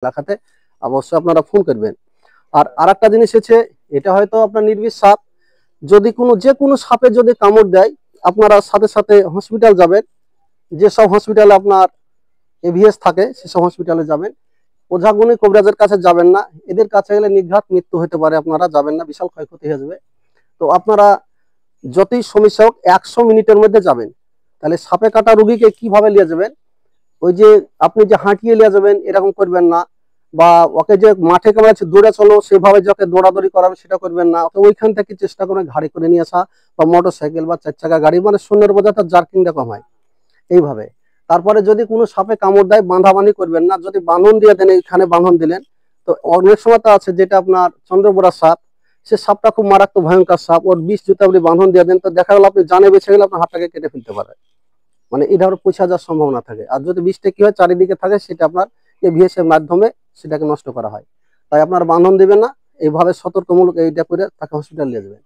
এলাকাতে অবশ্যই আপনারা ফোন করবেন। আর আরেকটা জিনিস হচ্ছে, এটা হয়তো আপনার নির্বিষ সাপ, যদি যে কোনো সাপে যদি কামড় দেয়, আপনারা সাথে সাথে হসপিটাল যাবেন। যেসব হসপিটালে আপনার এভিএস থাকে সেসব হসপিটালে যাবেন। ওঝাগুনি কবিরাজের কাছে যাবেন না, এদের কাছে গেলে নির্ঘাত মৃত্যু হতে পারে, আপনারা যাবেন না, বিশাল ক্ষয়ক্ষতি হয়ে যাবে। তো আপনারা যতই সমস্যা হোক 100 মিনিটের মধ্যে যাবেন। তাহলে সাপে কাটা রুগীকে কিভাবে নিয়ে যাবেন, ওই যে আপনি যে হাঁটিয়ে নিয়ে যাবেন এরকম করবেন না, বা ওকে যে মাঠে কামড়াচ্ছে দৌড়ে চলো সেভাবে যাকে দৌড়াদৌড়ি করাবে সেটা করবেন না, ওকে ওইখান থেকে চেষ্টা করবেন গাড়ি করে নিয়ে আসা, বা মোটর সাইকেল বা 4 চাকা গাড়ি, মানে শূন্যের বোঝা তার জার্কিংটা কম হয় এইভাবে। তারপরে যদি কোনো সাপে কামড় দেয় বাঁধাবাঁধি করবেন না, যদি বাঁধন দিয়ে দেন, এখানে বাঁধন দিলেন, তো অনেক সময় তো আছে যেটা আপনার চন্দ্রবোড়া সাপ, সে সাপটা খুব মারাত্মক ভয়ঙ্কর সাপ, ওর বিষ যদি আপনি বাঁধন দিয়ে দেন, তো দেখা গেল আপনি জানে বেঁচে গেলে আপনার হাতটাকে কেটে ফেলতে পারে, মানে এই ধরনের পৌঁছা যাওয়ার সম্ভাবনা থাকে। আর যদি বিষটা কি হয় চারিদিকে থাকে, সেটা আপনার এভিএস এর মাধ্যমে সেটাকে নষ্ট করা হয়। তাই আপনার বাঁধন দিবেন না, এইভাবে সতর্কমূলক এইটা করে তাকে হসপিটাল নিয়ে যাবেন।